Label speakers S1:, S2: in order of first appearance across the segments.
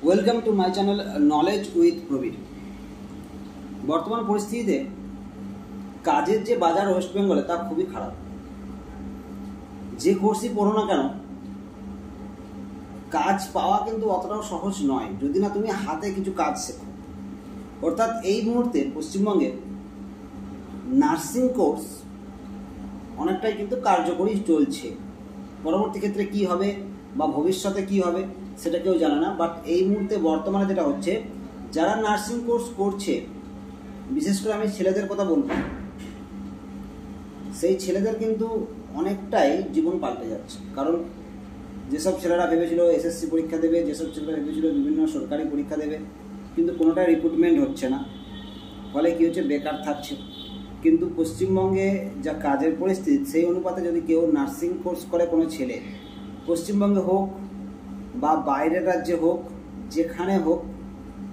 S1: Welcome to my channel knowledge with Prabir. বর্তমান পরিস্থিতিতে কাজের যে বাজার ওয়েস্ট বেঙ্গলে তা খুবই খারাপ। যে কোর্সই পড়ো না কেন, কাজ পাওয়া কিন্তু অতটাও সহজ নয় যদি না তুমি হাতে কিছু কাজ শেখো। অর্থাৎ এই মুহূর্তে পশ্চিমবঙ্গে নার্সিং কোর্স অনেকটাই কিন্তু কার্যকরী চলছে। পরবর্তী ক্ষেত্রে কি হবে বা ভবিষ্যতে কি হবে সেটা কেউ জানে না, বাট এই মুহূর্তে বর্তমানে যেটা হচ্ছে, যারা নার্সিং কোর্স করছে, বিশেষ করে আমি ছেলেদের কথা বলবো, সেই ছেলেদের কিন্তু অনেকটাই জীবন পাল্টে যাচ্ছে। কারণ যেসব ছেলেরা ভেবেছিল এসএসসি পরীক্ষা দেবে, যেসব ছেলেরা ভেবেছিল বিভিন্ন সরকারি পরীক্ষা দেবে, কিন্তু কোনোটাই রিক্রুটমেন্ট হচ্ছে না, ফলে কী হচ্ছে, বেকার থাকছে। কিন্তু পশ্চিমবঙ্গে যা কাজের পরিস্থিতি, সেই অনুপাতে যদি কেউ নার্সিং কোর্স করে কোনো ছেলে, পশ্চিমবঙ্গে হোক বা বাইরের রাজ্যে হোক, যেখানে হোক,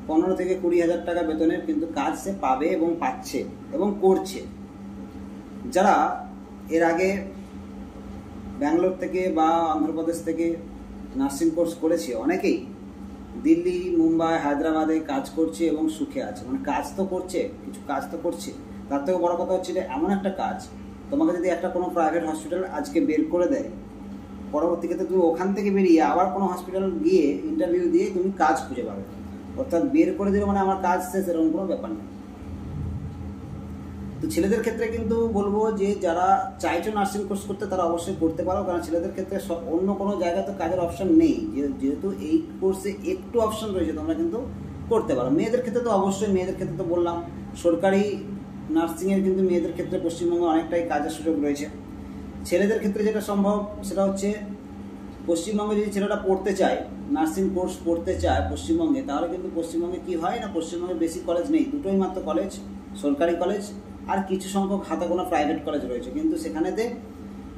S1: 15 থেকে 20 হাজার টাকা বেতনের কিন্তু কাজ সে পাবে এবং পাচ্ছে এবং করছে। যারা এর আগে ব্যাঙ্গালোর থেকে বা অন্ধ্রপ্রদেশ থেকে নার্সিং কোর্স করেছে, অনেকেই দিল্লি, মুম্বাই, হায়দ্রাবাদে কাজ করছে এবং সুখে আছে। মানে কাজ তো করছে, কিছু কাজ তো করছে। তার থেকে বড় কথা হচ্ছে যে এমন একটা কাজ, তোমাকে যদি একটা কোনো প্রাইভেট হসপিটাল আজকে বের করে দেয়, পরবর্তী ক্ষেত্রে তুমি ওখান থেকে বেরিয়ে আবার কোনো হসপিটাল গিয়ে ইন্টারভিউ দিয়ে তুমি কাজ খুঁজে পাবে। অর্থাৎ বের করে দিলে মানে আমার কাজ শেষ, এরকম কোনো ব্যাপার নেই। তো ছেলেদের ক্ষেত্রে কিন্তু বলবো যে যারা চাইছো নার্সিং কোর্স করতে, তারা অবশ্যই করতে পারো, কারণ ছেলেদের ক্ষেত্রে অন্য কোনো জায়গায় তো কাজের অপশন নেই। যেহেতু এই কোর্সে একটু অপশন রয়েছে, তোমরা কিন্তু করতে পারো। মেয়েদের ক্ষেত্রে তো অবশ্যই, মেয়েদের ক্ষেত্রে তো বললাম সরকারি নার্সিংয়ের কিন্তু মেয়েদের ক্ষেত্রে পশ্চিমবঙ্গে অনেকটাই কাজের সুযোগ রয়েছে। ছেলেদের ক্ষেত্রে যেটা সম্ভব সেটা হচ্ছে, পশ্চিমবঙ্গে যদি ছেলেটা পড়তে চায়, নার্সিং কোর্স পড়তে চায় পশ্চিমবঙ্গে, তাহলে কিন্তু পশ্চিমবঙ্গে কি হয় না, পশ্চিমবঙ্গে বেশি কলেজ নেই, দুটোই মাত্র কলেজ, সরকারি কলেজ আর কিছু সংখ্যক হাতে কোনো প্রাইভেট কলেজ রয়েছে। কিন্তু সেখানেতে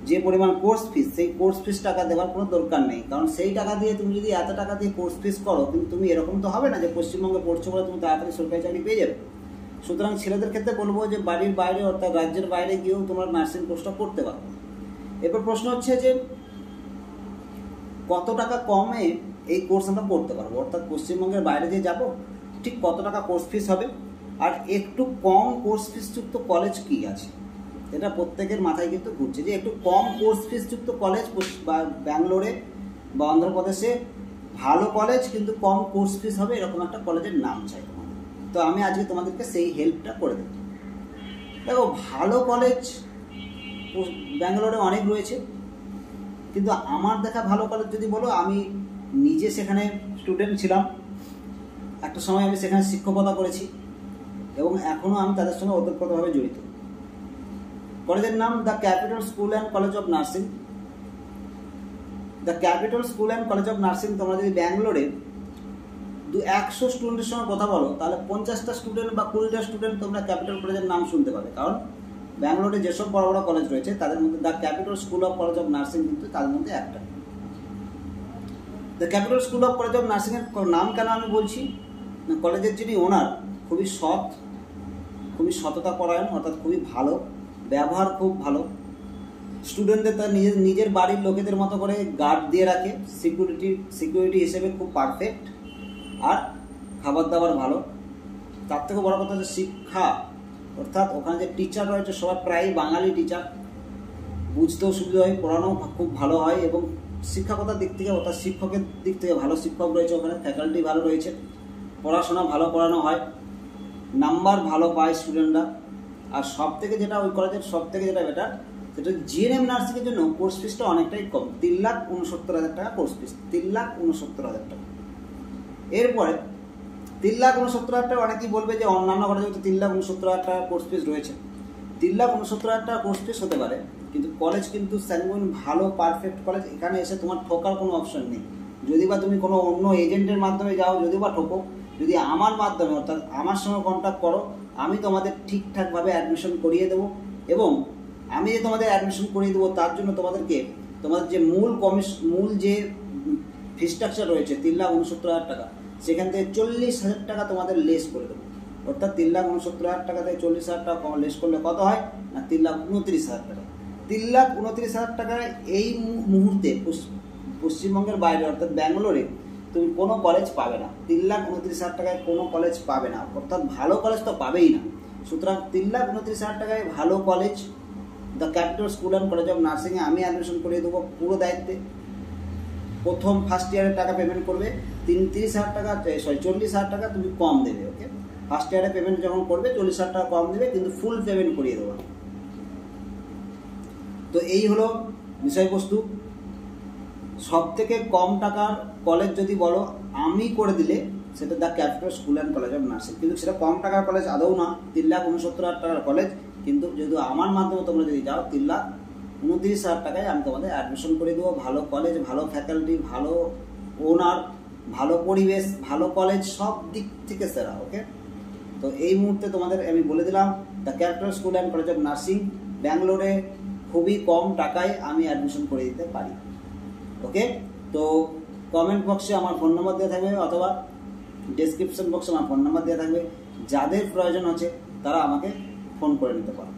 S1: যে পরিমাণ কোর্স ফিস, সেই কোর্স ফিস টাকা দেওয়ার কোনো দরকার নেই। কারণ সেই টাকা দিয়ে তুমি যদি এত টাকা দিয়ে কোর্স ফিস করো, কিন্তু তুমি এরকম তো হবে না যে পশ্চিমবঙ্গে পড়ছো বলে তুমি তাড়াতাড়ি সরকারি চাকরি পেয়ে যাবে। সুতরাং ছেলেদের ক্ষেত্রে বলবো যে বাড়ির বাইরে অর্থাৎ রাজ্যের বাইরে গিয়েও তোমরা নার্সিং কোর্সটা করতে পারো। এরপর প্রশ্ন হচ্ছে যে কত টাকা কমে এই কোর্স আমরা করতে পারবো, অর্থাৎ পশ্চিমবঙ্গের বাইরে যে যাব, ঠিক কত টাকা কোর্স ফিস হবে, আর একটু কম কোর্স ফিস যুক্ত কলেজ কি আছে, এটা প্রত্যেকের মাথায় কিন্তু ঘুরছে যে একটু কম কোর্স ফিস যুক্ত কলেজ বা ব্যাঙ্গালোরে বা অন্ধ্রপ্রদেশে ভালো কলেজ কিন্তু কম কোর্স ফিস হবে, এরকম একটা কলেজের নাম চাই তোমাদের। তো আমি আজকে তোমাদেরকে সেই হেল্পটা করে দেব। দেখো, ভালো কলেজ ব্যাঙ্গালোরে অনেক রয়েছে, কিন্তু আমার দেখা ভালো কলেজ যদি বলো, আমি নিজে সেখানে স্টুডেন্ট ছিলাম, একটা সময় আমি সেখানে শিক্ষকতা করেছি এবং এখনও আমি তাদের সঙ্গে ওতপ্রোতভাবে জড়িত। কলেজের নাম the capital school and college of nursing. The capital school and college of nursing, তোমরা যদি ব্যাঙ্গালোরে 100 স্টুডেন্টের সঙ্গে কথা বলো, তাহলে 50টা স্টুডেন্ট বা 20টা স্টুডেন্ট তোমরা ক্যাপিটাল কলেজের নাম শুনতে পাবে। কারণ ব্যাঙ্গালোরে যেসব বড় বড় কলেজ রয়েছে, তাদের মধ্যে the capital school of college of nursing কিন্তু তার মধ্যে একটা। The capital school of college of নার্সিংয়ের নাম কেন আমি বলছি, কলেজের যিনি ওনার খুবই সৎ, খুবই সততা পরায়ণ, অর্থাৎ খুবই ভালো, ব্যবহার খুব ভালো। স্টুডেন্টদের তার নিজের বাড়ির লোকেদের মতো করে গার্ড দিয়ে রাখে, সিকিউরিটি হিসেবে খুব পারফেক্ট, আর খাবার দাবার ভালো। তার থেকে বড় কথা হচ্ছে শিক্ষা, অর্থাৎ ওখানে যে টিচার রয়েছে সবাই প্রায় বাঙালি টিচার, বুঝতেও সুবিধা হয়, পড়ানো খুব ভালো হয় এবং শিক্ষকতার দিক থেকে অর্থাৎ শিক্ষকের দিক থেকে ভালো শিক্ষক রয়েছে ওখানে, ফ্যাকাল্টি ভালো রয়েছে, পড়াশোনা ভালো পড়ানো হয়, নাম্বার ভালো পায় স্টুডেন্টরা। আর সব থেকে যেটা ওই কলেজের সব থেকে যেটা বেটার, সেটা জিএনএম নার্সিংয়ের জন্য কোর্স ফিসটা অনেকটাই কম, 3,69,000 টাকা কোর্স ফিস, 3,69,000 টাকা। এরপরে 3,69,000 টাকা, অনেকেই বলবে যে অন্যান্য কলেজে তো 3,69,000 টাকা কোর্স ফিস রয়েছে। 3,69,000 টাকা কোর্স ফিস হতে পারে, কিন্তু কলেজ কিন্তু স্যাঙ্গুইন ভালো পারফেক্ট কলেজ। এখানে এসে তোমার ঠকার কোনো অপশন নেই। যদি বা তুমি কোনো অন্য এজেন্টের মাধ্যমে যাও, যদি বা ঠকো, যদি আমার মাধ্যমে অর্থাৎ আমার সঙ্গে কন্ট্যাক্ট করো, আমি তোমাদের ঠিকঠাকভাবে অ্যাডমিশন করিয়ে দেবো। এবং আমি যে তোমাদের অ্যাডমিশন করিয়ে দেবো, তার জন্য তোমাদেরকে তোমাদের যে মূল যে ফি স্ট্রাকচার রয়েছে 3,69,000 টাকা, সেখান থেকে 40,000 টাকা তোমাদের লেস করে দেবো। অর্থাৎ 3,69,000 টাকা থেকে 40,000 টাকা লেস করলে কত হয় না, 3,29,000 টাকা। 3,29,000 টাকায় এই মুহূর্তে পশ্চিমবঙ্গের বাইরে অর্থাৎ ব্যাঙ্গালোরে তুমি কোনো কলেজ পাবে না। 3,29,000 টাকায় কোনো কলেজ পাবে না, অর্থাৎ ভালো কলেজ তো পাবেই না। সুতরাং 3,29,000 টাকায় ভালো college the capital school and college of নার্সিংয়ে আমি অ্যাডমিশন করিয়ে দেবো পুরো দায়িত্বে। প্রথম ফার্স্ট ইয়ারের টাকা পেমেন্ট করবে 30,000 টাকা, 40,000 টাকা তুমি কম দেবে। ওকে, ফার্স্ট ইয়ারে পেমেন্ট যখন করবে 40,000 টাকা কম দেবে, কিন্তু ফুল পেমেন্ট করিয়ে দেবো। তো এই হলো বিষয়বস্তু। সব থেকে কম টাকার কলেজ যদি বলো আমি করে দিলে সেটা the capital school and college of nursing, কিন্তু সেটা কম টাকার কলেজ আদৌ না, 3,69,000 টাকার কলেজ। কিন্তু যেহেতু আমার মাধ্যমে তোমরা যদি যাও 3,29,000 টাকায় আমি তোমাদের অ্যাডমিশন করে দেবো। ভালো কলেজ, ভালো ফ্যাকাল্টি, ভালো ওনার, ভালো পরিবেশ, ভালো কলেজ, সব দিক থেকে সেরা। ওকে, তো এই মুহূর্তে তোমাদের আমি বলে দিলাম the capital school and college of nursing ব্যাঙ্গালোরে খুবই কম টাকায় আমি অ্যাডমিশন করে দিতে পারি। ওকে, তো কমেন্ট বক্সে আমার ফোন নাম্বার দেওয়া থাকবে অথবা ডেসক্রিপশন বক্সে আমার ফোন নাম্বার দেওয়া থাকবে। যাদের প্রয়োজন আছে তারা আমাকে ফোন করে নিতে পারো।